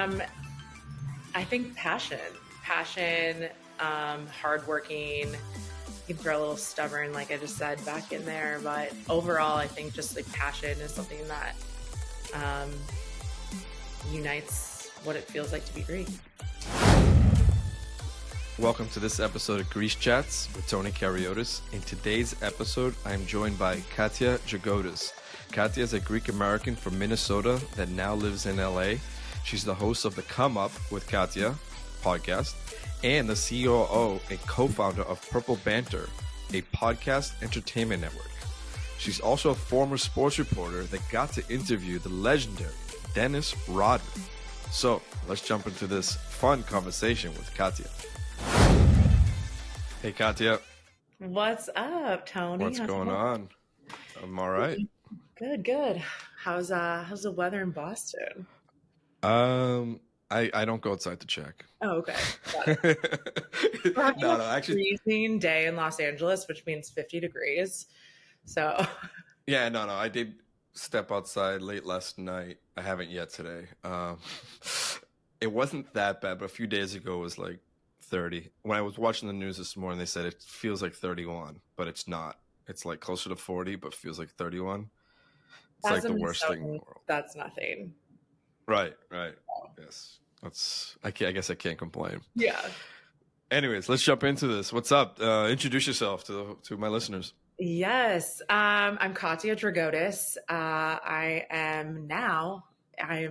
Um, I think passion, hardworking. You can throw a little stubborn, like I just said, back in there. But overall, I think just like passion is something that um, unites what it feels like to be Greek. Welcome to this episode of Greece Chats with Tony Kariotis. In today's episode, I am joined by Katia Dragotis. Katia is a Greek American from Minnesota that now lives in LA. She's the host of the Come Up with Katia podcast and the COO and co-founder of Purple Banter, a podcast entertainment network. She's also a former sports reporter that got to interview the legendary Dennis Rodman. So let's jump into this fun conversation with Katia. Hey, Katia. What's up, Tony? What's going on? I'm all right. Good. How's the weather in Boston? I don't go outside to check. Oh, okay. Got it. No, actually, freezing day in Los Angeles, which means 50 degrees. So yeah, no, I did step outside late last night. I haven't yet today. It wasn't that bad, but a few days ago it was like 30. When I was watching the news this morning, they said it feels like 31, but it's not. It's like closer to 40, but feels like 31. It's as like the a worst thing in the Minnesotan, world. that's nothing. Right. Yes. I guess I can't complain. Yeah. Anyways, let's jump into this. What's up? Introduce yourself to my listeners. Yes. I'm Katia Dragotis. I am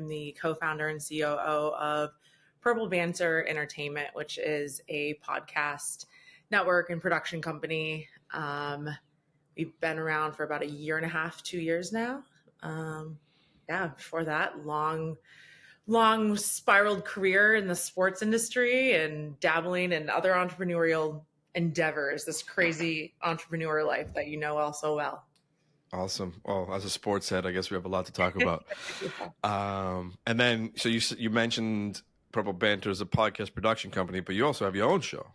the co-founder and COO of Purple Banter Entertainment, which is a podcast network and production company. We've been around for about a year and a half, 2 years now. Before that, long spiraled career in the sports industry and dabbling in other entrepreneurial endeavors, this crazy entrepreneur life that you know all so well. Awesome. Well, as a sports head, I guess we have a lot to talk about. And then, so you mentioned Purple Banter is a podcast production company, but you also have your own show.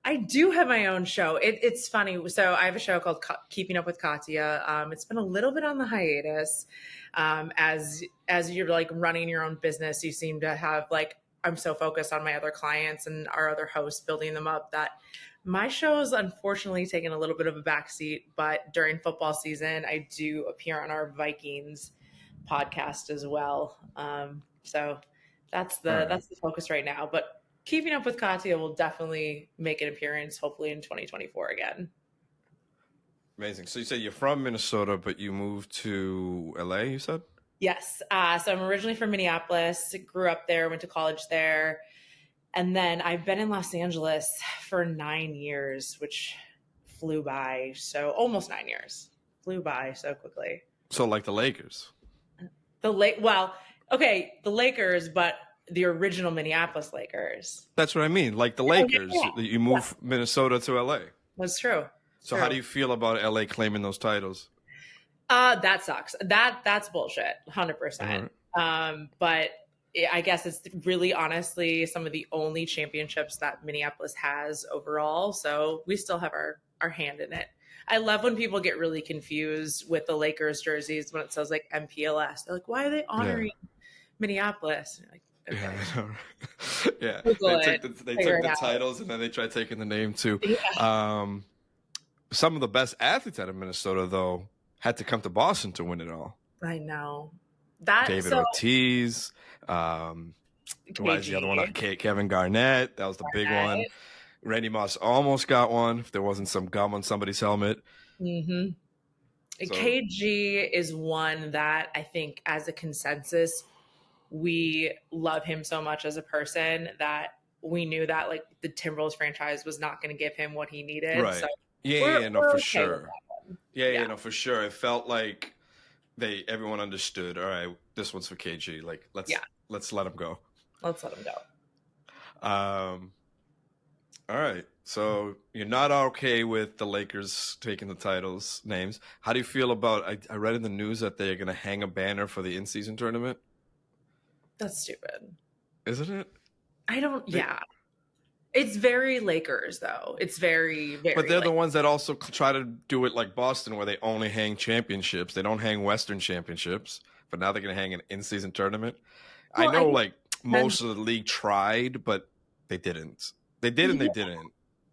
I do have my own show. It's funny. So I have a show called Keeping Up with Katia. It's been a little bit on the hiatus. As you're like running your own business, you seem to have like, I'm so focused on my other clients and our other hosts, building them up, that my show is unfortunately taking a little bit of a backseat. But during football season, I do appear on our Vikings podcast as well. So that's the focus right now. But Keeping Up with Katia will definitely make an appearance, hopefully in 2024 again. Amazing. So you say you're from Minnesota, but you moved to LA, you said? Yes. So I'm originally from Minneapolis, grew up there, went to college there. And then I've been in Los Angeles for 9 years, which flew by. So almost 9 years. Flew by so quickly. So like the Lakers? The Lakers, but the original Minneapolis Lakers. That's what I mean. Like the Lakers, you moved Minnesota to LA. That's true. So how do you feel about LA claiming those titles? That sucks. That's bullshit. 100%. But I guess it's really honestly some of the only championships that Minneapolis has overall. So we still have our hand in it. I love when people get really confused with the Lakers jerseys when it says like MPLS. They're like, why are they honoring Minneapolis? Like, okay. Yeah. They took the titles and then they tried taking the name too. Yeah. Some of the best athletes out of Minnesota, though, had to come to Boston to win it all. I know. David Ortiz. Why is the other one? Kevin Garnett. That was the big one. Randy Moss almost got one if there wasn't some gum on somebody's helmet. Mm-hmm. So, KG is one that I think as a consensus, we love him so much as a person that we knew that like the Timberwolves franchise was not going to give him what he needed. Right. So for sure. Yeah, for sure. It felt like everyone understood. All right, this one's for KG. Like, let's let him go. Let's let him go. All right. So you're not okay with the Lakers taking the titles names. How do you feel about? I read in the news that they're going to hang a banner for the in-season tournament. That's stupid, isn't it? It's very Lakers, though. It's very, very. But they're the ones that also try to do it like Boston, where they only hang championships. They don't hang Western championships. But now they're going to hang an in-season tournament. Well, I know, most of the league tried, but they didn't. They did and they didn't.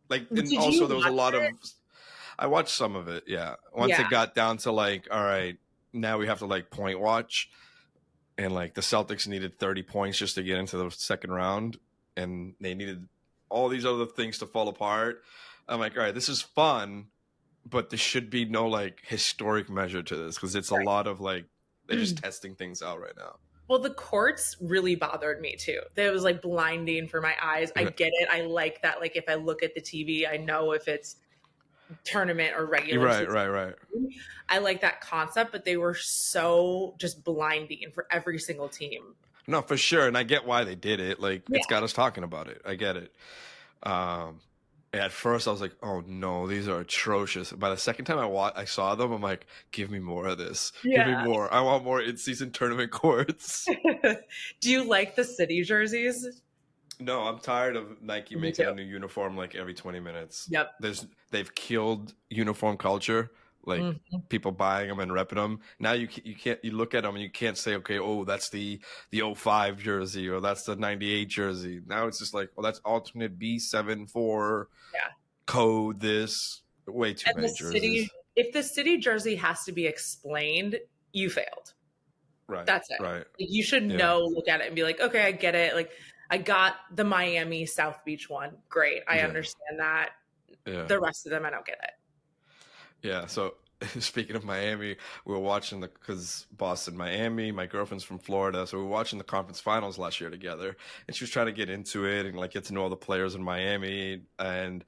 Like, and Did you also there was a watch lot of. it? I watched some of it. Yeah, once Yeah. it got down to like, all right, now we have to like point watch, and like the Celtics needed 30 points just to get into the second round, and they needed all these other things to fall apart. I'm like, all right, this is fun, but there should be no like historic measure to this because it's a lot of like they're just testing things out right now. Well, the courts really bothered me too. It was like blinding for my eyes. I get it. I like that. Like if I look at the TV, I know if it's tournament or regular Right, season. right. I like that concept, but they were so just blinding for every single team. No, for sure, and I get why they did it. Like Yeah. it's got us talking about it. I get it. At first, I was like, "Oh no, these are atrocious." By the second time I saw them, I'm like, "Give me more of this. Give me Yeah. more. I want more in-season tournament courts." Do you like the city jerseys? No, I'm tired of Nike Me making too. a new uniform like every 20 minutes. Yep. They've killed uniform culture. Like people buying them and repping them. Now you can't look at them and you can't say, okay, oh, that's the 05 jersey or that's the 98 jersey. Now it's just like, oh, that's alternate B74 Yeah. code. This way too And many jerseys. if the city jersey has to be explained, you failed. Right. That's it. Right. Like, you should look at it and be like, okay, I get it. Like I got the Miami South Beach one. Great. I understand that. Yeah. The rest of them, I don't get it. Yeah. So speaking of Miami, we were watching because Boston, Miami, my girlfriend's from Florida. So we were watching the conference finals last year together and she was trying to get into it and like get to know all the players in Miami, and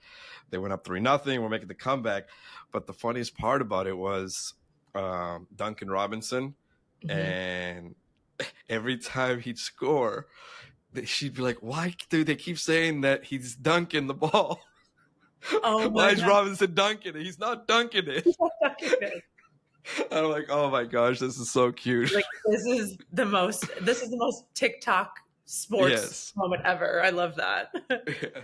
they went up 3-0. We're making the comeback. But the funniest part about it was Duncan Robinson. And every time he'd score, she'd be like, why do they keep saying that he's dunking the ball? Oh, why is Robinson dunking it? He's not dunking it. I'm like, oh my gosh, this is so cute. Like this is the most TikTok sports moment ever. I love that. Yeah.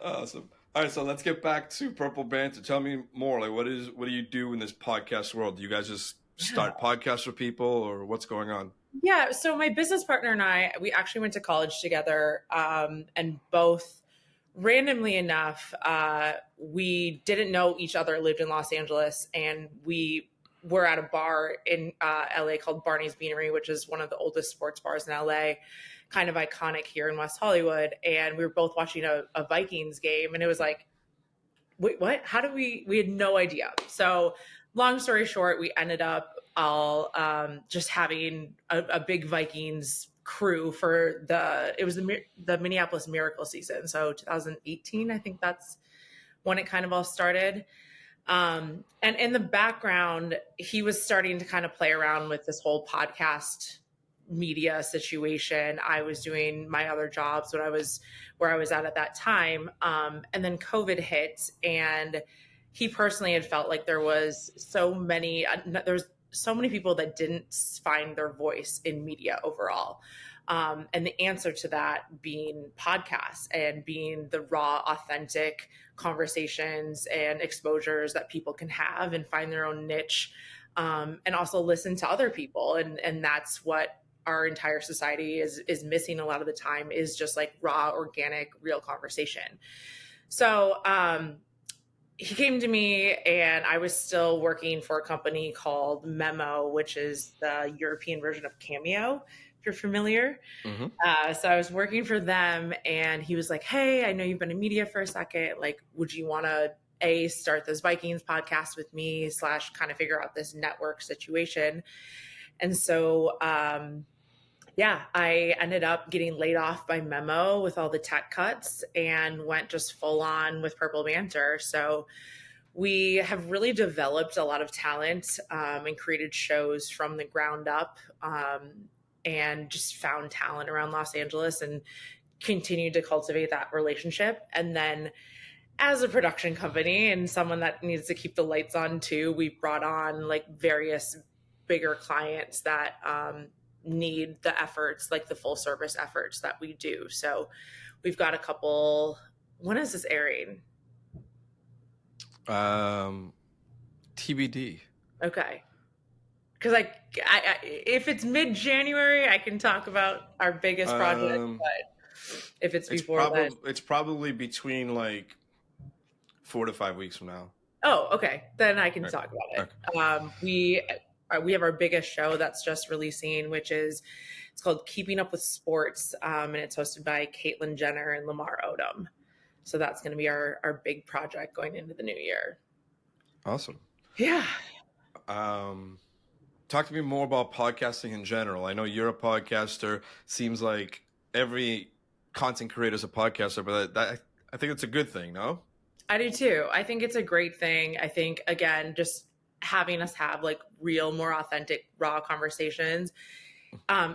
Awesome. All right, so let's get back to Purple Banter. Tell me more. Like, what do you do in this podcast world? Do you guys just start podcasts for people, or what's going on? Yeah. So my business partner and I, we actually went to college together, and both randomly enough, we didn't know each other, lived in Los Angeles, and we were at a bar in LA called Barney's Beanery, which is one of the oldest sports bars in LA, kind of iconic here in West Hollywood. And we were both watching a Vikings game, and it was like, wait, what? How do we had no idea. So long story short, we ended up all just having a big Vikings crew for it was the Minneapolis Miracle season. So 2018, I think that's when it kind of all started. And in the background, he was starting to kind of play around with this whole podcast media situation. I was doing my other jobs where I was at that time. And then COVID hit, and he personally had felt like there was so many people that didn't find their voice in media overall. And the answer to that being podcasts and being the raw, authentic conversations and exposures that people can have and find their own niche, and also listen to other people. And that's what our entire society is missing a lot of the time, is just like raw, organic, real conversation. So, he came to me, and I was still working for a company called Memo, which is the European version of Cameo, if you're familiar. So I was working for them, and he was like, hey, I know you've been in media for a second. Like, would you want to start this Vikings podcast with me / kind of figure out this network situation? And so, I ended up getting laid off by Memo with all the tech cuts and went just full on with Purple Banter. So we have really developed a lot of talent, and created shows from the ground up, and just found talent around Los Angeles and continued to cultivate that relationship. And then as a production company and someone that needs to keep the lights on too, we brought on like various bigger clients that need the efforts, like the full service efforts that we do. So we've got a couple. When is this airing? TBD. Okay. because if it's mid-January, I can talk about our biggest project, Um, but if it's before then. it's probably between like 4 to 5 weeks from now. Oh, okay. Then I can Okay. talk about Okay. it. We have our biggest show that's just releasing, which is it's called Keeping Up with Sports, and it's hosted by Caitlyn Jenner and Lamar Odom. So that's going to be our big project going into the new year. Awesome. Yeah. Talk to me more about podcasting in general. I know you're a podcaster. Seems like every content creator is a podcaster, but I think it's a good thing, no? I do too. I think it's a great thing. I think, again, just having us have like real, more authentic, raw conversations.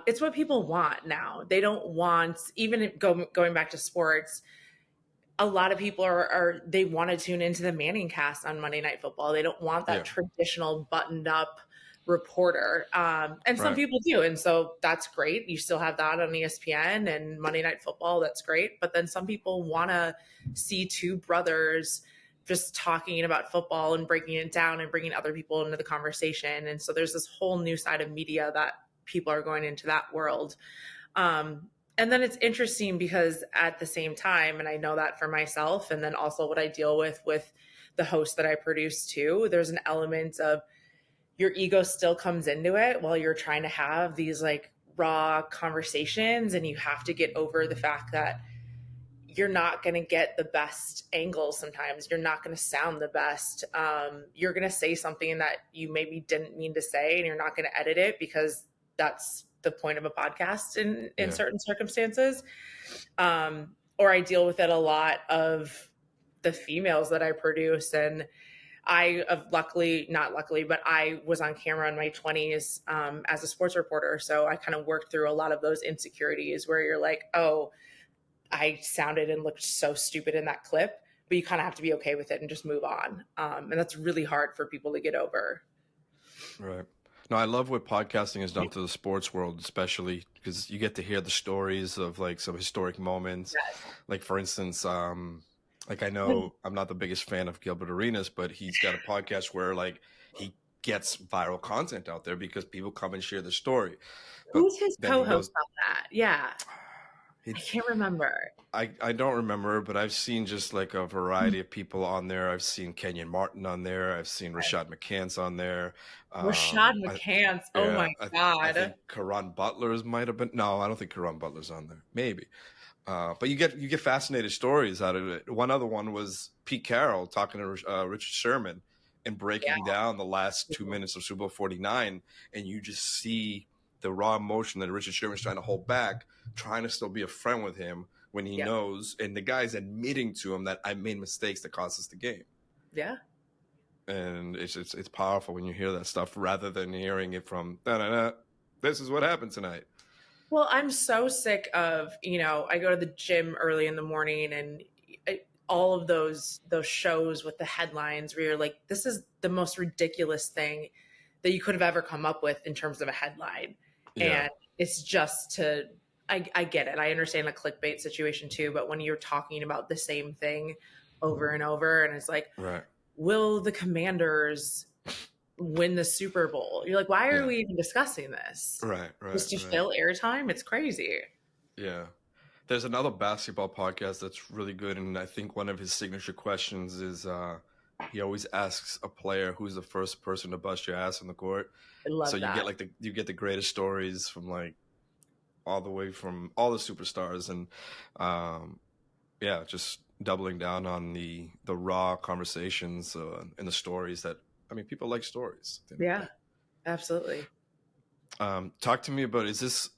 It's what people want now. They don't want, even going back to sports, a lot of people they want to tune into the Manning cast on Monday Night Football. They don't want that traditional buttoned up reporter. And some people do. And so that's great. You still have that on ESPN and Monday Night Football. That's great. But then some people want to see two brothers just talking about football and breaking it down and bringing other people into the conversation. And so there's this whole new side of media that people are going into that world. And then it's interesting because at the same time, and I know that for myself, and then also what I deal with the host that I produce too, there's an element of your ego still comes into it while you're trying to have these like raw conversations, and you have to get over the fact that you're not going to get the best angles. Sometimes you're not going to sound the best. You're going to say something that you maybe didn't mean to say, and you're not going to edit it because that's the point of a podcast in certain circumstances. Or I deal with it a lot of the females that I produce, and I not luckily, but I was on camera in my 20s as a sports reporter. So I kind of worked through a lot of those insecurities where you're like, oh, I sounded and looked so stupid in that clip, but you kind of have to be okay with it and just move on. And that's really hard for people to get over. Right. No, I love what podcasting has done to the sports world, especially because you get to hear the stories of like some historic moments. Yes. Like for instance, like I know I'm not the biggest fan of Gilbert Arenas, but he's got a podcast where like he gets viral content out there because people come and share the story. Who's his co-host on that? Yeah. I can't remember. I don't remember, but I've seen just like a variety of people on there. I've seen Kenyon Martin on there. I've seen Rashad McCants on there. Rashad McCants. Oh my God. I think Karan Butler's might have been. No, I don't think Karan Butler's on there. Maybe. But you get fascinating stories out of it. One other one was Pete Carroll talking to Richard Sherman and breaking down the last 2 minutes of Super Bowl 49, and you just see the raw emotion that Richard Sherman's trying to hold back, trying to still be a friend with him when he knows, and the guy's admitting to him that I made mistakes that cost us the game. Yeah. And it's powerful when you hear that stuff rather than hearing it from, this is what happened tonight. Well, I'm so sick of, I go to the gym early in the morning and all of those shows with the headlines where you're like, this is the most ridiculous thing that you could have ever come up with in terms of a headline. Yeah. And it's just I get it. I understand a clickbait situation too, but when you're talking about the same thing over and over, and it's like, will the Commanders win the Super Bowl? You're like, why are we even discussing this? Right. Just to fill airtime? It's crazy. Yeah. There's another basketball podcast that's really good, and I think one of his signature questions is he always asks a player who's the first person to bust your ass on the court. I love so that. You get the greatest stories from like all the way from all the superstars, and just doubling down on the raw conversations and the stories that, I mean, people like stories. Yeah, absolutely. Talk to me about, is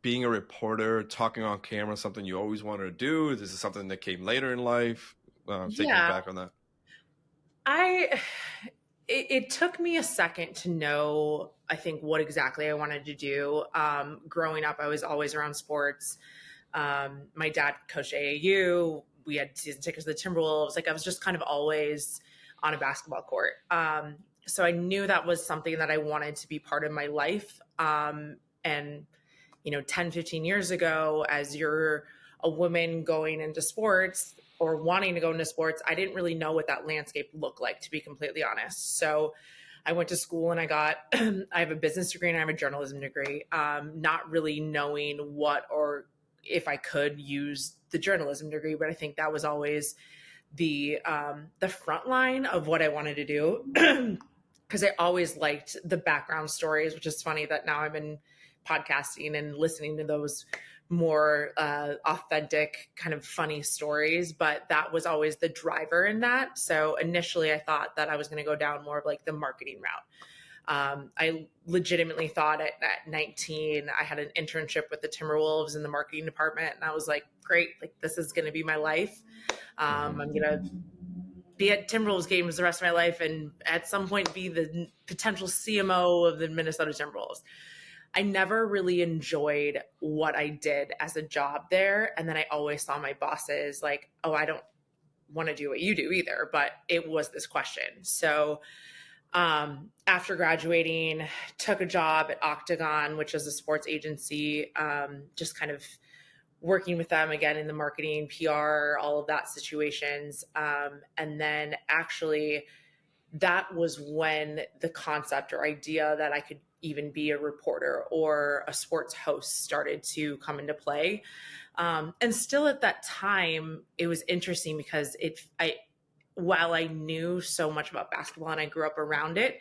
being a reporter, talking on camera, something you always wanted to do? Is this something that came later in life? Take me back on that. It took me a second to know, I think, what exactly I wanted to do. Growing up, I was always around sports. My dad coached AAU. We had season tickets to the Timberwolves. Like, I was just kind of always on a basketball court. So I knew that was something that I wanted to be part of my life. And, 10, 15 years ago, as you're a woman going into sports or wanting to go into sports, I didn't really know what that landscape looked like, to be completely honest. So I went to school and I got, I have a business degree and I have a journalism degree, not really knowing what or if I could use the journalism degree, but I think that was always the front line of what I wanted to do. Because I always liked the background stories, which is funny that now I'm in podcasting and listening to those more authentic, kind of funny stories. But that was always the driver in that. So initially, I thought that I was going to go down more of like the marketing route. I legitimately thought at 19, I had an internship with the Timberwolves in the marketing department. And I was like, great, like this is going to be my life. I'm going to be at Timberwolves games the rest of my life and at some point be the potential CMO of the Minnesota Timberwolves. I never really enjoyed what I did as a job there. And then I always saw my bosses like, oh, I don't want to do what you do either. But it was this question. So after graduating, took a job at Octagon, which is a sports agency, just kind of working with them again in the marketing, PR, all of that situations. And then actually that was when the concept or idea that I could even be a reporter or a sports host started to come into play. And still at that time, it was interesting because while I knew so much about basketball and I grew up around it,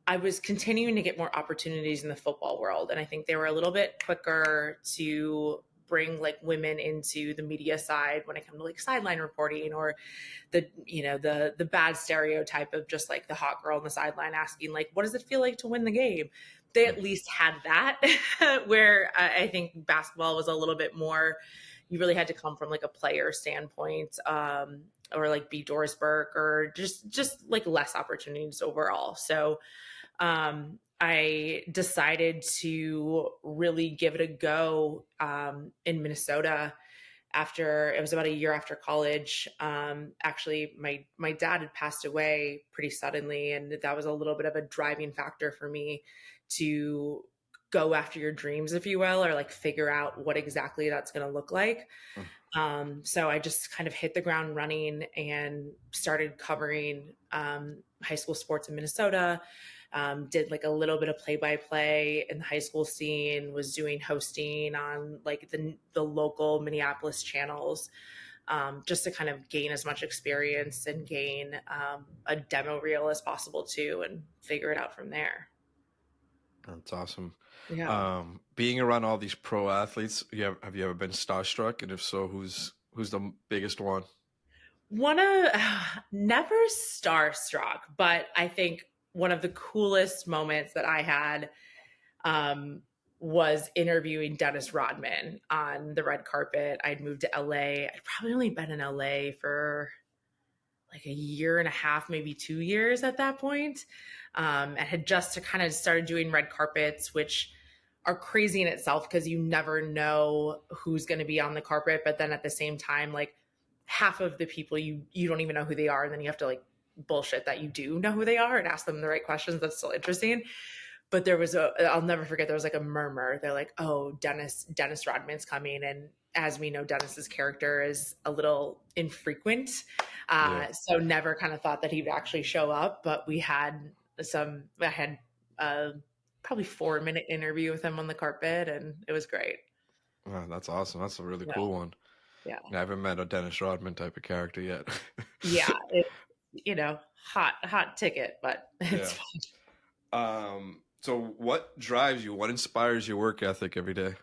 I was continuing to get more opportunities in the football world. And I think they were a little bit quicker to bring like women into the media side when it comes to like sideline reporting or the bad stereotype of just like the hot girl on the sideline asking like, what does it feel like to win the game? They at least had that where I think basketball was a little bit more, you really had to come from like a player standpoint, or like be Doris Burke or just like less opportunities overall. So, I decided to really give it a go in Minnesota after it was about a year after college. Actually, my dad had passed away pretty suddenly, and that was a little bit of a driving factor for me to go after your dreams, if you will, or like figure out what exactly that's going to look like. So I just kind of hit the ground running and started covering high school sports in Minnesota. Did like a little bit of play-by-play in the high school scene, was doing hosting on like the local Minneapolis channels, just to kind of gain as much experience and gain a demo reel as possible too, and figure it out from there. That's awesome. Yeah. Being around all these pro athletes, have you ever been starstruck? And if so, who's the biggest one? Never starstruck, but I think one of the coolest moments that I had was interviewing Dennis Rodman on the red carpet. I'd moved to LA. I'd probably only been in LA for like a year and a half, maybe 2 years at that point. And had just kind of started doing red carpets, which are crazy in itself because you never know who's going to be on the carpet. But then at the same time, like half of the people you don't even know who they are. And then you have to like bullshit that you do know who they are and ask them the right questions. That's still interesting. But I'll never forget, there was like a murmur. They're like, oh, Dennis Rodman's coming. And as we know, Dennis's character is a little infrequent. So never kind of thought that he would actually show up, but I had probably 4-minute interview with him on the carpet and it was great. Wow, that's awesome. That's a really cool one. Yeah. I haven't met a Dennis Rodman type of character yet. Yeah. Hot ticket, but it's fun. So what drives you? What inspires your work ethic every day?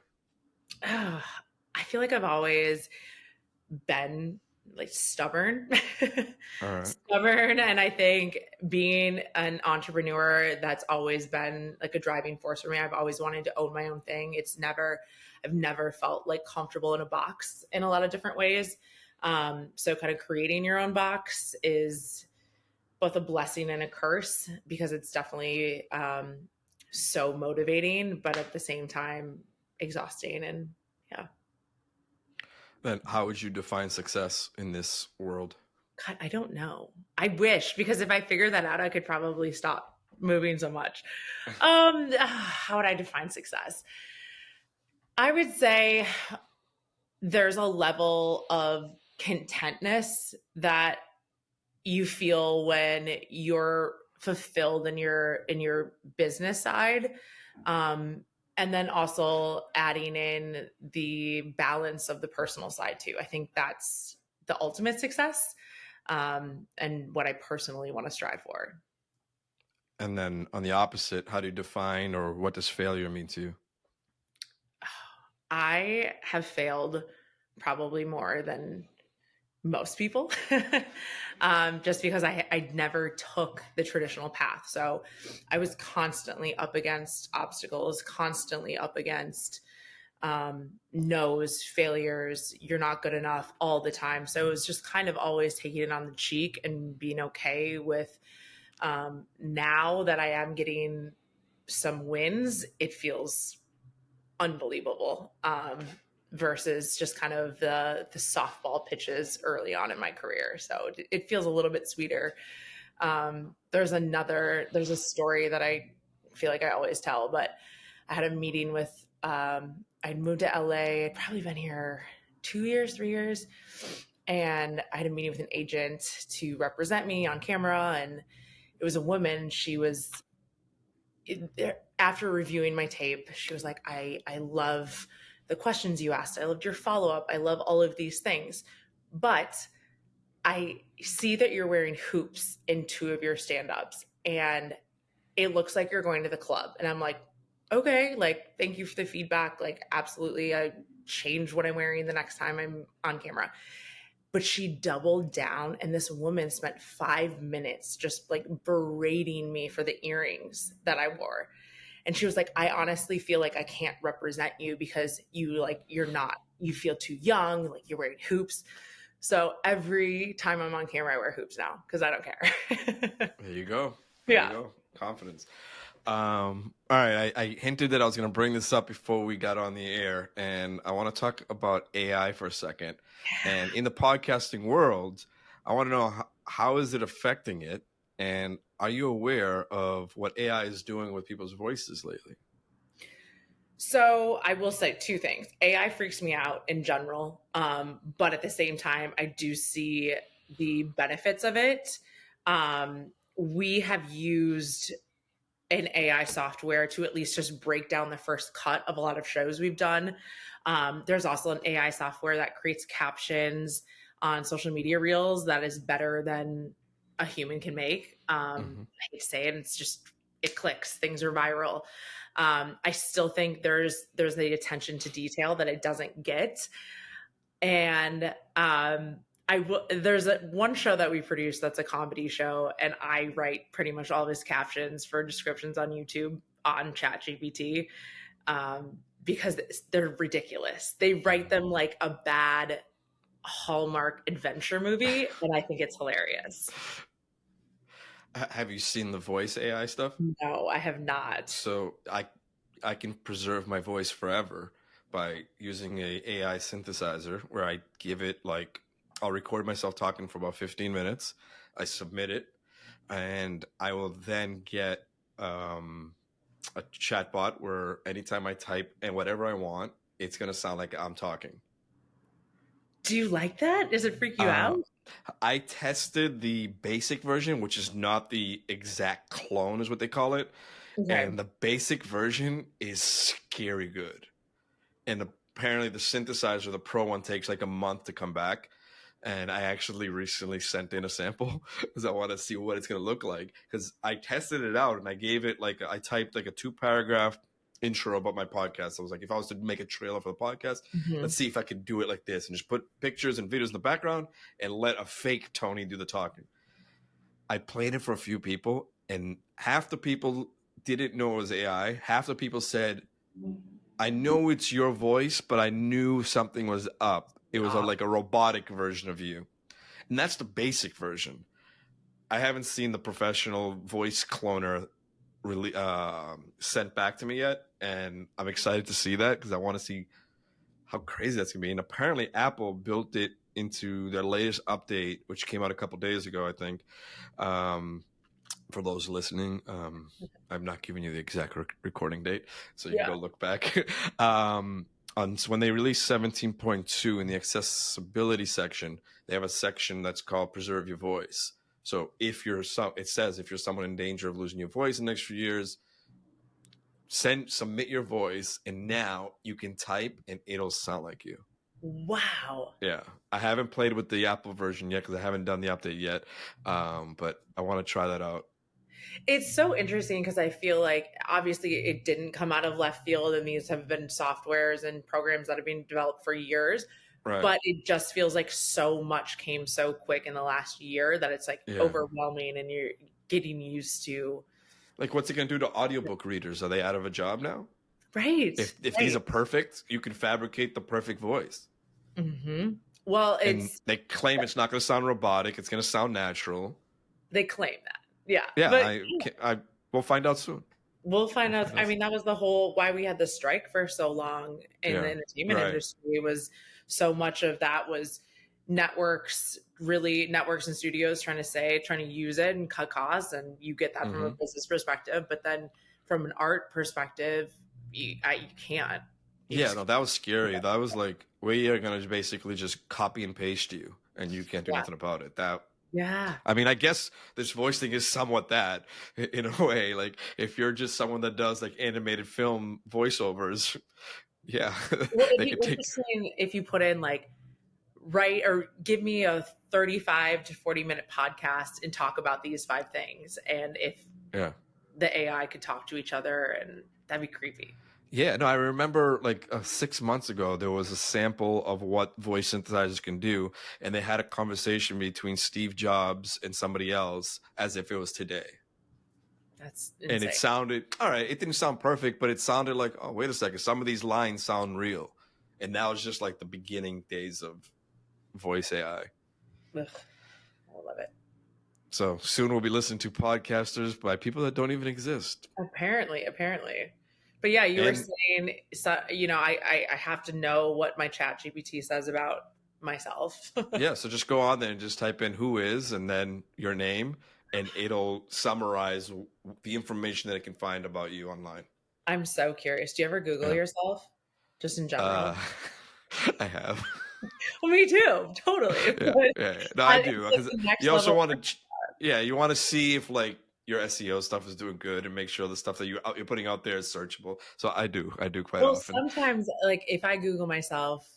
I feel like I've always been like stubborn. All right. Stubborn. And I think being an entrepreneur, that's always been like a driving force for me. I've always wanted to own my own thing. I've never felt like comfortable in a box in a lot of different ways. So kind of creating your own box is both a blessing and a curse because it's definitely so motivating, but at the same time exhausting. And yeah. Then how would you define success in this world? God, I don't know. I wish, because if I figured that out, I could probably stop moving so much. How would I define success? I would say there's a level of contentness that you feel when you're fulfilled in your business side. And then also adding in the balance of the personal side too. I think that's the ultimate success, and what I personally want to strive for. And then on the opposite, how do you define, or what does failure mean to you? I have failed probably more than most people, just because I never took the traditional path. So I was constantly up against obstacles, constantly up against no's, failures, you're not good enough all the time. So it was just kind of always taking it on the cheek and being okay with, now that I am getting some wins, it feels unbelievable, versus just kind of the softball pitches early on in my career. So it feels a little bit sweeter. There's a story that I feel like I always tell, but I had a meeting with, I'd moved to LA. I'd probably been here 2 years, 3 years. And I had a meeting with an agent to represent me on camera. And it was a woman. She was, after reviewing my tape, she was like, I love the questions you asked. I loved your follow up. I love all of these things. But I see that you're wearing hoops in two of your stand ups, and it looks like you're going to the club. And I'm like, okay, like, thank you for the feedback. Like, absolutely. I change what I'm wearing the next time I'm on camera. But she doubled down, and this woman spent 5 minutes just like berating me for the earrings that I wore. And she was like, I honestly feel like I can't represent you because you feel too young, like you're wearing hoops. So every time I'm on camera, I wear hoops now because I don't care. There you go. Yeah. You go. Confidence. All right. I hinted that I was going to bring this up before we got on the air, and I want to talk about AI for a second. And in the podcasting world, I want to know how is it affecting it, and are you aware of what AI is doing with people's voices lately? So I will say two things. AI freaks me out in general, but at the same time, I do see the benefits of it. We have used an AI software to at least just break down the first cut of a lot of shows we've done. There's also an AI software that creates captions on social media reels that is better than a human can make. I hate to say it, it clicks, things are viral. I still think there's the attention to detail that it doesn't get. And there's one show that we produce that's a comedy show, and I write pretty much all of his captions for descriptions on YouTube on ChatGPT, because they're ridiculous. They write them like a bad Hallmark adventure movie, and I think it's hilarious. Have you seen the voice AI stuff? No, I have not. So I can preserve my voice forever by using a AI synthesizer where I give it I'll record myself talking for about 15 minutes. I submit it, and I will then get a chatbot where anytime I type and whatever I want, it's going to sound like I'm talking. Do you like that? Does it freak you out? I tested the basic version, which is not the exact clone, is what they call it. Okay. And the basic version is scary good. And apparently the synthesizer, the pro one, takes like a month to come back. And I actually recently sent in a sample because I want to see what it's going to look like. Because I tested it out and I gave it I typed like a 2-paragraph intro about my podcast. I was like, if I was to make a trailer for the podcast, let's see if I could do it like this and just put pictures and videos in the background and let a fake Tony do the talking. I played it for a few people, and half the people didn't know it was AI. Half the people said, I know it's your voice, but I knew something was up. It was like a robotic version of you. And that's the basic version. I haven't seen the professional voice cloner really sent back to me yet, and I'm excited to see that because I want to see how crazy that's gonna be. And apparently Apple built it into their latest update, which came out a couple days ago, I think. For those listening, I'm not giving you the exact recording date, so you can go look back. So when they released 17.2 in the accessibility section, they have a section that's called Preserve Your Voice. So if you're it says if you're someone in danger of losing your voice in the next few years, submit your voice, and now you can type and it'll sound like you. Wow. Yeah, I haven't played with the Apple version yet because I haven't done the update yet, but I want to try that out. It's so interesting because I feel like obviously it didn't come out of left field, and these have been softwares and programs that have been developed for years. Right. But it just feels like so much came so quick in the last year that it's like overwhelming, and you're getting used to. Like, what's it going to do to audiobook readers? Are they out of a job now? Right. If these are perfect, you can fabricate the perfect voice. Mm-hmm. Well, and they claim it's not going to sound robotic. It's going to sound natural. They claim that. Yeah. Yeah. But we'll find out soon. We'll find out. I mean, that was the whole why we had the strike for so long in the entertainment industry. Was so much of that was networks and studios trying to use it and cut costs, and you get that from a business perspective, but then from an art perspective, you can't. That was scary. Yeah. That was like, we are going to basically just copy and paste you, and you can't do nothing about it. I mean, I guess this voice thing is somewhat that, in a way. Like, if you're just someone that does like animated film voiceovers, yeah. Well, if you put in like, write or give me a 35 to 40-minute podcast and talk about these 5 things, and if the AI could talk to each other, and that'd be creepy. Yeah, no, I remember like 6 months ago, there was a sample of what voice synthesizers can do, and they had a conversation between Steve Jobs and somebody else as if it was today. That's insane. And it sounded, all right, it didn't sound perfect, but it sounded like, oh, wait a second, some of these lines sound real. And that was just like the beginning days of voice AI. Ugh, I love it. So soon we'll be listening to podcasters by people that don't even exist. Apparently. But yeah, you were saying, so, I have to know what my chat GPT says about myself. Yeah, so just go on there and just type in who is and then your name, and it'll summarize the information that it can find about you online. I'm so curious. Do you ever Google yourself? Just in general? I have. Well, me too. Totally. Yeah. No, I do. Because you also want to, you want to see if like your SEO stuff is doing good and make sure the stuff that you're putting out there is searchable. So I do quite often. Sometimes, like, if I Google myself,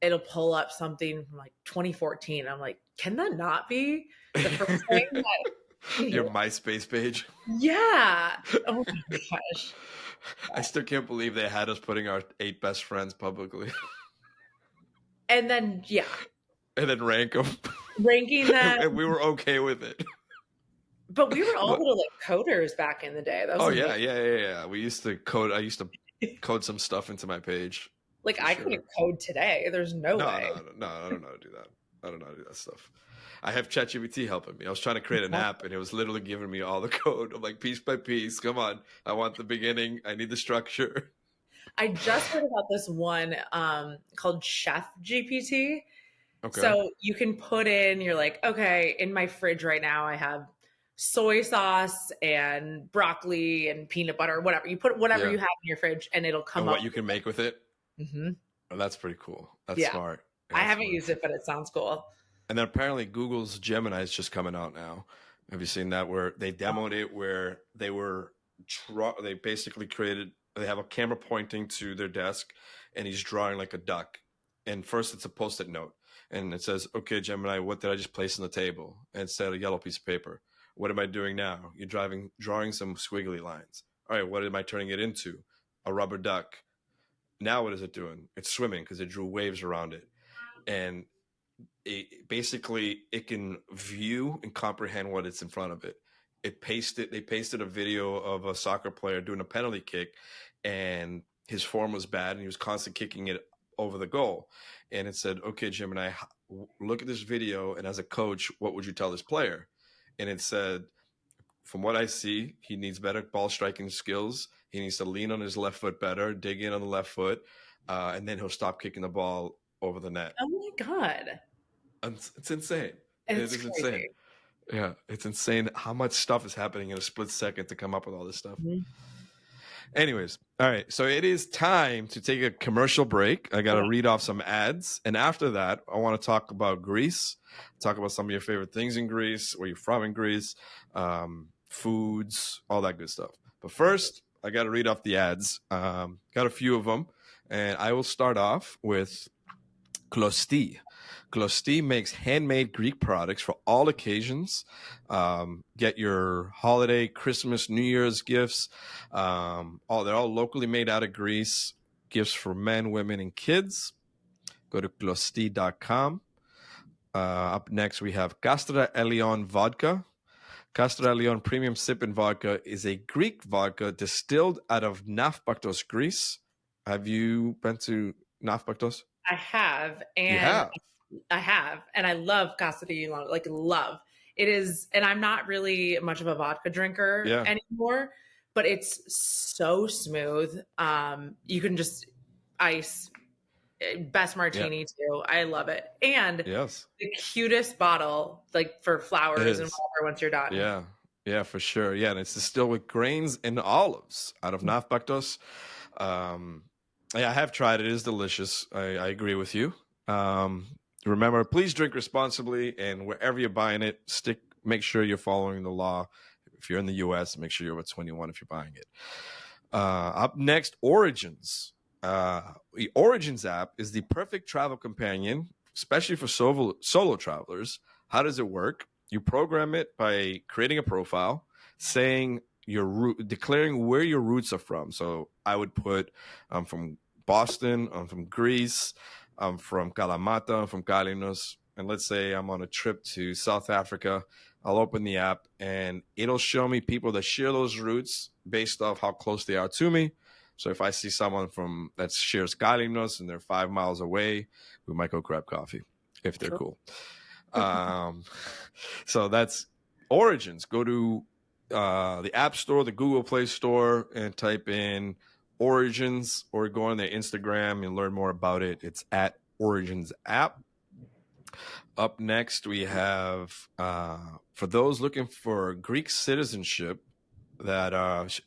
it'll pull up something from like 2014. I'm like, can that not be the first thing that your MySpace page? Yeah. Oh my gosh. I still can't believe they had us putting our 8 best friends publicly. And then and then ranking them. And we were okay with it. But we were all little like coders back in the day. That was yeah. We used to code. I used to code some stuff into my page. Like, I couldn't code today. There's no way. No, I don't know how to do that. I don't know how to do that stuff. I have ChatGPT helping me. I was trying to create an app, and it was literally giving me all the code. I'm like, piece by piece. Come on. I want the beginning. I need the structure. I just heard about this one called Chef GPT. Okay. So you can put in, you're like, okay, in my fridge right now, I have soy sauce and broccoli and peanut butter, whatever. You put whatever you have in your fridge, and it'll come up. What you can make with it? Mm-hmm. Oh, that's pretty cool. That's smart. Yeah, I haven't used it, but it sounds cool. And then apparently Google's Gemini is just coming out now. Have you seen that? Where they demoed it, where they basically they have a camera pointing to their desk, and he's drawing like a duck. And first it's a Post-it note, and it says, okay, Gemini, what did I just place on the table? And it said a yellow piece of paper. What am I doing now? You're drawing some squiggly lines. All right, what am I turning it into? A rubber duck. Now what is it doing? It's swimming because it drew waves around it. And it can view and comprehend what it's in front of it. They pasted a video of a soccer player doing a penalty kick, and his form was bad, and he was constantly kicking it over the goal. And it said, okay, Gemini, look at this video, and as a coach, what would you tell this player? And it said, from what I see, he needs better ball striking skills. He needs to lean on his left foot better, dig in on the left foot, and then he'll stop kicking the ball over the net. Oh my God. It's insane. It's crazy. Insane. Yeah, it's insane how much stuff is happening in a split second to come up with all this stuff. Mm-hmm. Anyways, all right. So it is time to take a commercial break. I got to read off some ads. And after that, I want to talk about Greece, talk about some of your favorite things in Greece, where you're from in Greece, foods, all that good stuff. But first, I got to read off the ads. Got a few of them. And I will start off with Klosti. Klosti makes handmade Greek products for all occasions. Get your holiday, Christmas, New Year's gifts. They're all locally made out of Greece. Gifts for men, women, and kids. Go to klosti.com. Up next, we have Castra Elion Vodka. Castra Elion Premium Sippin' Vodka is a Greek vodka distilled out of Naphpaktos, Greece. Have you been to Naphpaktos? I have, You and have? I love Casa de Yulon, like love. It is, and I'm not really much of a vodka drinker Yeah. anymore, but it's so smooth. You can just ice best Yeah. martini too. I love it. And Yes. the cutest bottle, like for It flowers and is. whatever once you're done. Yeah. Yeah, for sure. Yeah, and it's distilled with grains and olives out of Naphpaktos. Um, yeah, I have tried it. It is delicious. I agree with you. Remember, please drink responsibly, and wherever you're buying it, make sure you're following the law. If you're in the U.S., make sure you're over 21 if you're buying it. Up next, Origins. The Origins app is the perfect travel companion, especially for solo travelers. How does it work? You program it by creating a profile, saying your route, declaring where your roots are from. So I would put I'm from Boston, I'm from Greece, I'm from Kalamata, I'm from Kalinos, and let's say I'm on a trip to South Africa. I'll open the app and it'll show me people that share those routes based off how close they are to me. So if I see someone that shares Kalinos and they're 5 miles away, we might go grab coffee if they're cool. So that's Origins. Go to the App Store, the Google Play Store, and type in Origins, or go on their Instagram and learn more about it. It's at Origins App. Up next, we have for those looking for Greek citizenship that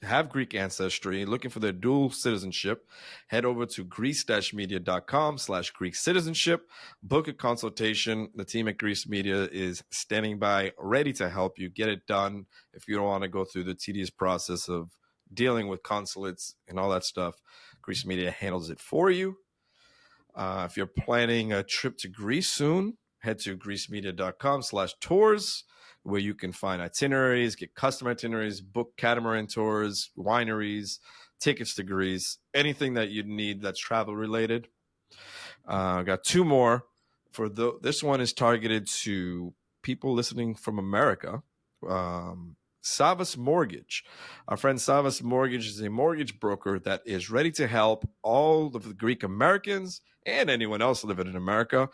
have Greek ancestry, looking for their dual citizenship, head over to greece-media.com/Greek citizenship. Book a consultation. The team at Greece Media is standing by, ready to help you get it done. If you don't want to go through the tedious process of dealing with consulates and all that stuff, Greece Media handles it for you. If you're planning a trip to Greece soon, head to greecemedia.com/tours, where you can find itineraries, get custom itineraries, book catamaran tours, wineries, tickets to Greece, anything that you need that's travel related. I got two more. This one is targeted to people listening from America. Savas Mortgage. Our friend Savas Mortgage is a mortgage broker that is ready to help all of the Greek Americans and anyone else living in America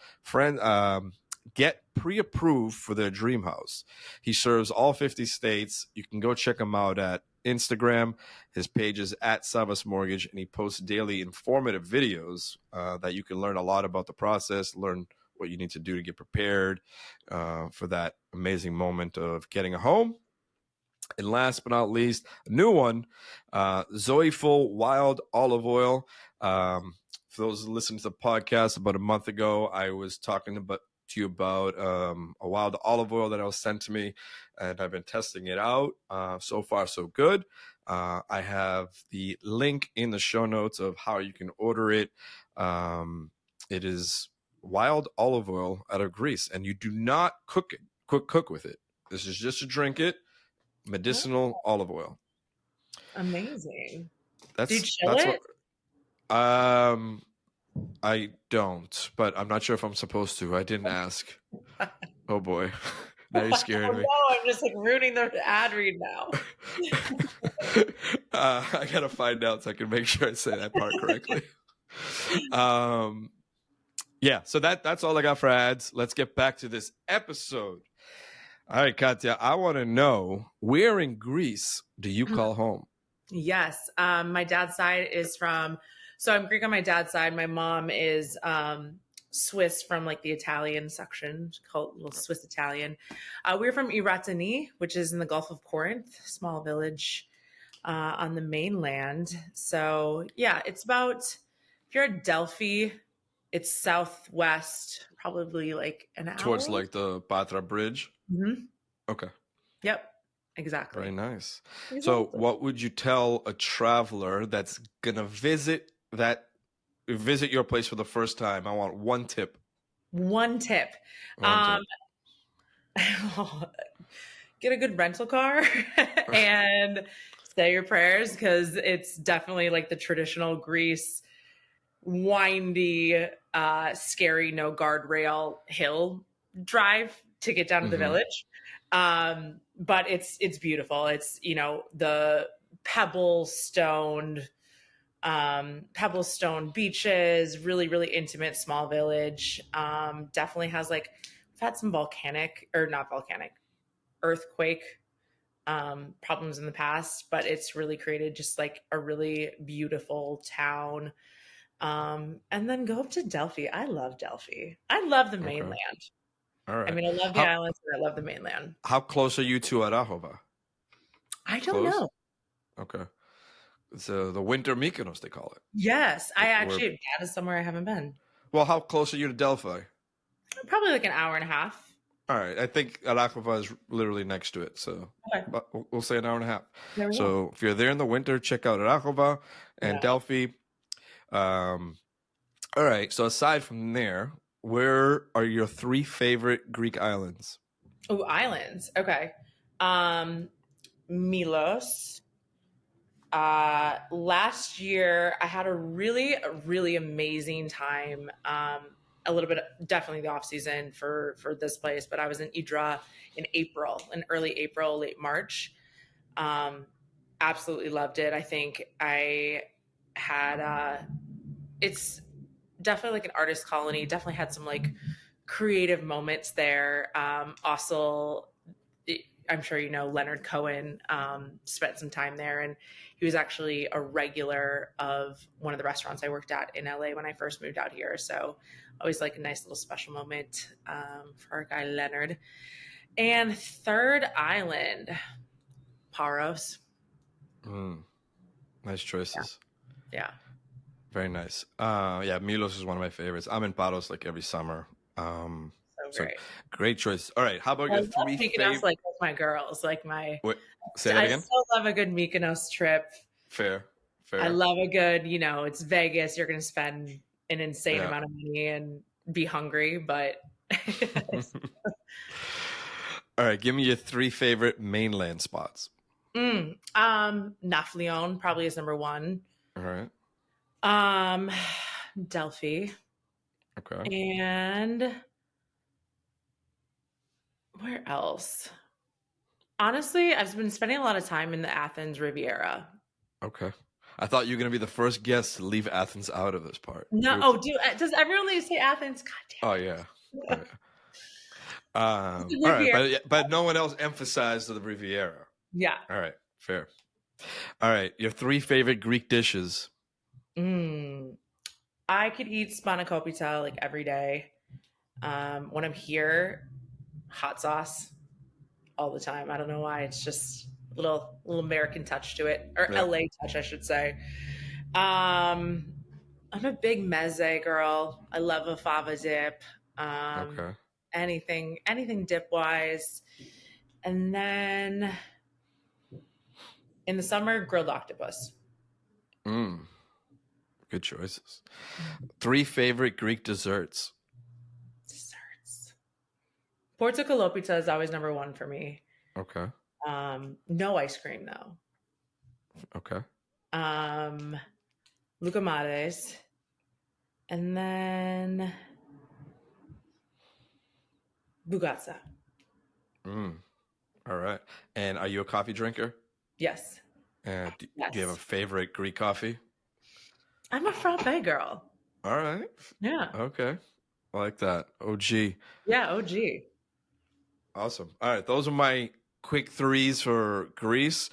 get pre-approved for their dream house. He serves all 50 states. You can go check him out at Instagram. His page is at Savas Mortgage, and he posts daily informative videos that you can learn a lot about the process, learn what you need to do to get prepared for that amazing moment of getting a home. And last but not least, a new one, Zoeful Wild Olive Oil. For those who listened to the podcast about a month ago, I was talking to you about a wild olive oil that was sent to me, and I've been testing it out. So far, so good. I have the link in the show notes of how you can order it. It is wild olive oil out of Greece, and you do not cook with it. This is just to drink it. Medicinal olive oil. Amazing. Do you chill it? I don't, but I'm not sure if I'm supposed to. I didn't ask. Oh boy. Now you're scaring me. No, I'm just like ruining the ad read now. I gotta find out so I can make sure I say that part correctly. Yeah, so that's all I got for ads. Let's get back to this episode. All right, Katia, I want to know, where in Greece do you call home? Yes. My dad's side is so I'm Greek on my dad's side. My mom is Swiss from like the Italian section, called little Swiss Italian. We're from Iratini, which is in the Gulf of Corinth, small village. on the mainland. So yeah, it's about if you're at Delphi, it's southwest, probably like an Towards hour. like the Patra Bridge. Hmm. Okay. Yep, Very exactly. nice. So, Exactly. what would you tell a traveler that's gonna visit your place for the first time? I want one tip. One tip. One Um, tip. get a good rental car and say your prayers because it's definitely like the traditional Greece windy, scary, no guardrail hill drive to get down to the Mm-hmm. village. But it's beautiful. It's the pebble stoned pebble stone beaches, really really intimate small village. Definitely has like we've had some volcanic or not volcanic earthquake problems in the past, but it's really created just like a really beautiful town. And then go up to Delphi. I love Delphi. I love the Okay. mainland. All I right. mean, I love the How islands, but I love the mainland. how close are you to Arahova? I don't Close. know. Okay. It's the Winter Mykonos they call it. Yes, I Where actually that is somewhere I haven't been. well, how close are you to Delphi? Probably like an hour and a half. All right, I think Arachova is literally next to it, so Okay, but we'll say an hour and a half. there we go. So if you're there in the winter, check out Arachova and Yeah. Delphi. Um, all right. So aside from there, where are your three favorite Greek islands? Oh, islands. Okay. Um, Milos. Last year I had a really amazing time. A little bit, definitely the off season for this place, but I was in Idra in early April, late March. Um, Absolutely loved it. I think I had, it's definitely like an artist colony, definitely had some like creative moments there. Also, I'm sure you know Leonard Cohen spent some time there, and he was actually a regular of one of the restaurants I worked at in LA when I first moved out here. So always like a nice little special moment for our guy Leonard. And third island, Paros. Mm, nice Yeah, choices. yeah, Very nice. Yeah, Milos is one of my favorites. I'm in Paros like every summer. so So great. great choice. All right, how about I your love three Mykonos favorite? like with my girls, like my. Wait, say that I again. still love a good Mykonos trip. Fair, I fair. love a good, it's Vegas. You're going to spend an insane Yeah. amount of money and be hungry, but All right, give me your three favorite mainland spots. Nafleon probably is number one. All right. Um, Delphi Okay. and where else? Honestly, I've been spending a lot of time in the Athens Riviera. Okay. I thought you were gonna be the first guest to leave Athens out of this part. No, You're, oh, does everyone say Athens? God oh damn yeah. Oh it. yeah. The All right, Riviera. but no one else emphasized the Riviera. Yeah. All right, fair. All right, your three favorite Greek dishes. Mm. I could eat spanakopita like every day. When I'm here, hot sauce all the time. I don't know why. It's just a little American touch to it, or Yeah. LA touch, I should say. Um, I'm a big meze girl. I love a fava dip. Um, Okay. anything dip wise, and then in the summer, grilled octopus. Mm, good choices. Three favorite Greek desserts. Desserts. Portokalopita is always number one for me. Okay. No ice cream though. Okay. Um, Lucamares, and then Bugazza. Mm, all right. And are you a coffee drinker? Yes. Do you have a Yes. favorite Greek coffee? I'm a frappe girl. All right. Yeah. Okay. I like that. OG. Yeah. Oh, gee. Awesome. All right. Those are my quick threes for Greece.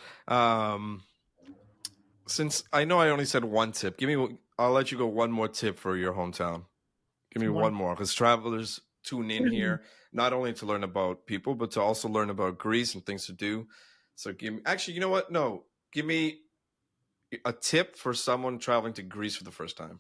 Since I know I only said one tip, I'll let you go one more tip for your hometown. Give me One. one more because travelers tune in here not only to learn about people, but to also learn about Greece and things to do. So actually, you know what? No, give me a tip for someone traveling to Greece for the first time.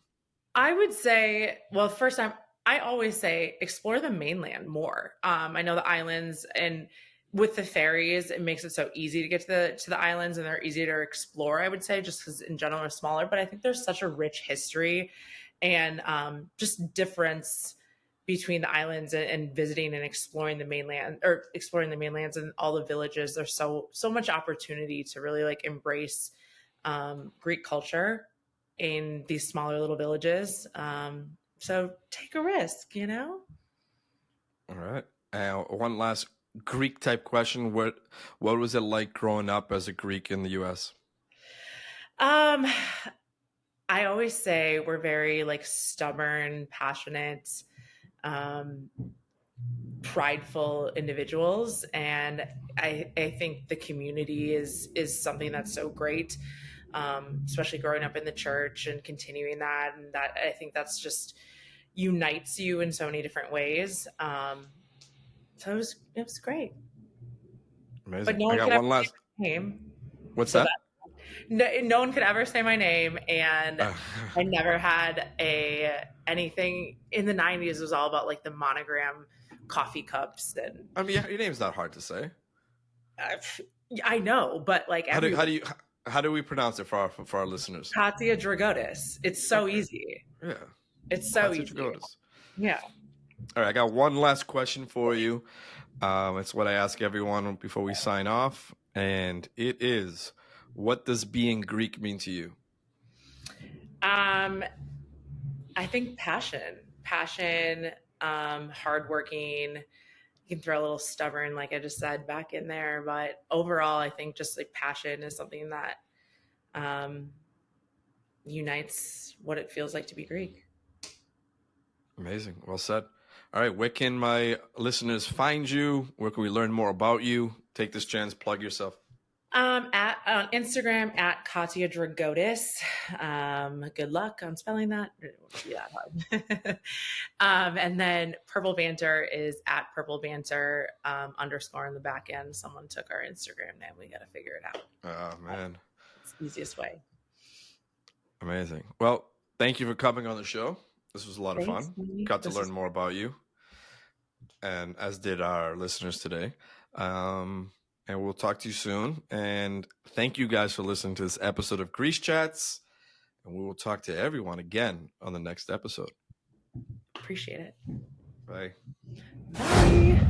I would say, well, first time, I always say explore the mainland more. I know the islands, and with the ferries, it makes it so easy to get to the islands, and they're easy to explore. I would say just because in general they're smaller, but I think there's such a rich history and just difference between the islands and visiting and exploring the mainland, or exploring the mainlands and all the villages. There's so much opportunity to really like embrace Greek culture in these smaller little villages. So take a risk, you know? All right. One last Greek type question. What was it like growing up as a Greek in the US? Um, I always say we're very like stubborn, passionate, um, prideful individuals, and I think the community is something that's so great, especially growing up in the church and continuing that, and that I think that's just unites you in so many different ways. So it was great, but Amazing. no I one got could ever one say last. my name. What's So that? that no one could ever say my name, and I never had anything in the '90s. It was all about like the monogram coffee cups, and I mean, your name's not hard to say. uh, I know, but like How do everyone, how do we pronounce it for our listeners? Katia Dragotis. It's so Okay. easy. Yeah. It's so Katia easy. Dragotis. Yeah. All right, I got one last question for you. It's what I ask everyone before we sign off, and it is, what does being Greek mean to you? Um, I think passion, hardworking. You can throw a little stubborn, like I just said, back in there, but overall, I think just like passion is something that um, unites what it feels like to be Greek. Amazing. Well said. All right, where can my listeners find you? Where can we learn more about you? Take this chance, plug yourself. At on Instagram at Katia Dragotis. Good luck on spelling that. It won't be that hard. And then Purple Banter is at Purple Banter underscore in the back end. Someone took our Instagram name. We got to figure it out. Oh, man. It's the easiest way. Amazing. Well, thank you for coming on the show. This was a lot of Thanks, fun. Lee. Got to This learn is more about you, and as did our listeners today. And we'll talk to you soon. And thank you guys for listening to this episode of Grease Chats. And we will talk to everyone again on the next episode. appreciate it. Bye. Bye.